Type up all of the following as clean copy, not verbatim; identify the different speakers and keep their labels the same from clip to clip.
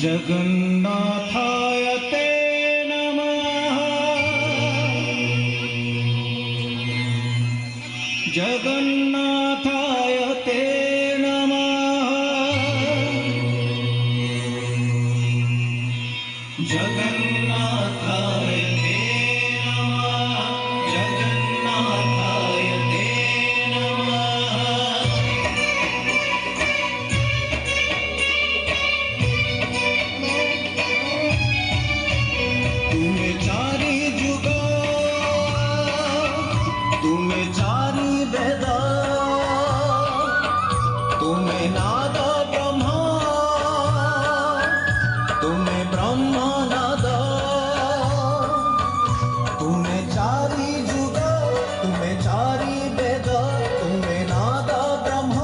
Speaker 1: जगन्नाथाय ते नमः। जगन्नाथाय ते नमः। जगन्नाथाय ते नमः। जगन्नाथाय ते नमः। तुम्हें चारि जुग, तुम्हें चारि वेद, तुम्हें नाद ब्रह्म, तुम्हें ब्रह्म नाद। तुम्हें चारि जुग, तुम्हें चारि वेद, तुम्हें नाद ब्रह्म,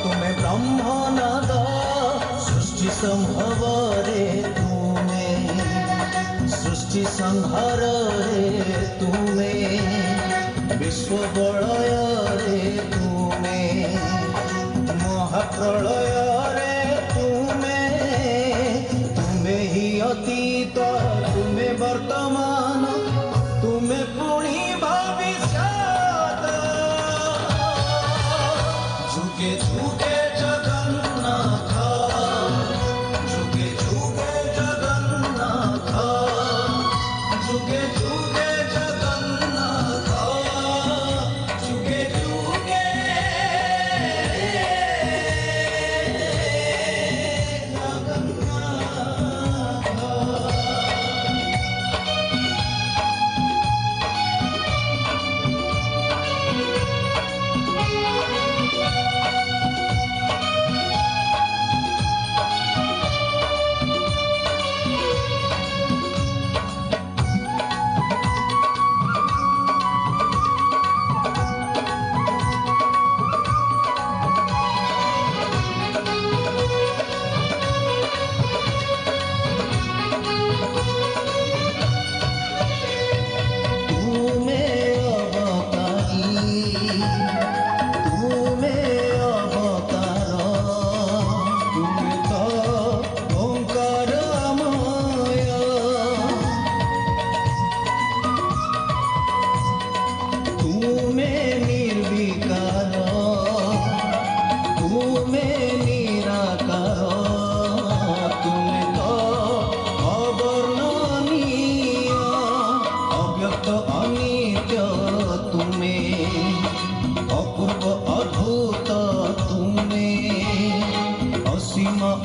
Speaker 1: तुम्हें ब्रह्म नाद। सृष्टि संभव रे तुम्हें, सृष्टि संहार रे तुम्हें, विश्व बलय रे तुम्हें, महाप्रलय रे तुम्हें। तुम्हें ही अतीत, तुम्हें वर्तमान, तुम्हें पुणी भविष्यत। झुके झुके जगन्नाथ, झुके झुके जगन्नाथ, झुके झुके जगन्नाथ, झुके झुके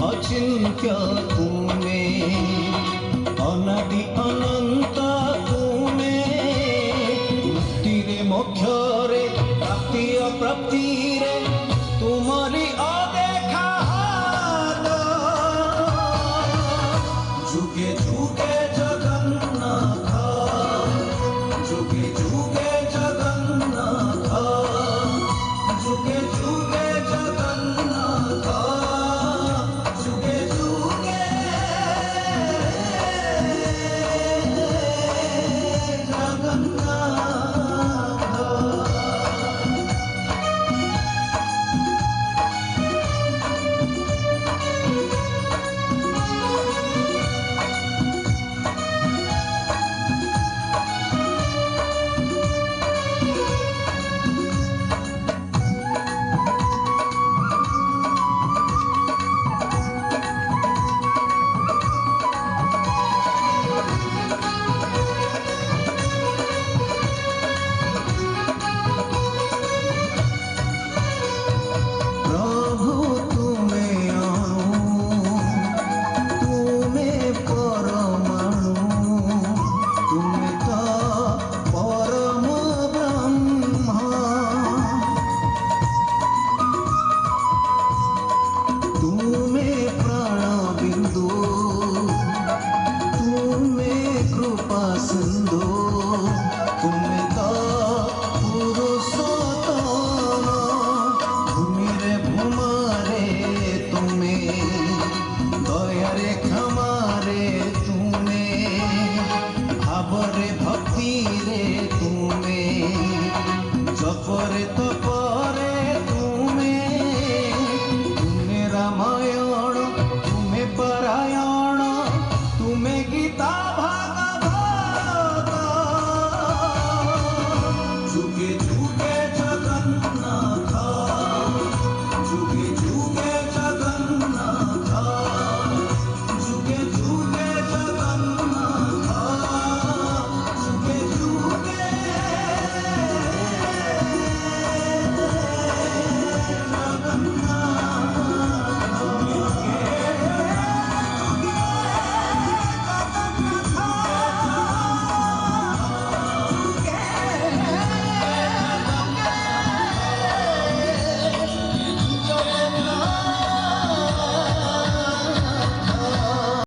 Speaker 1: अचिंत्य तुम्हें, अनादि अनंत तुम्हें। मुक्ति रे मोक्ष रे, प्राप्ति अप्राप्ति रे तुम्हारी अदेखा हाथ। झुके झुके जगन्नाथ, झुके झुके जगन्नाथ, झुके झुके जगन्नाथ, झुके झुके গীতা ভাগ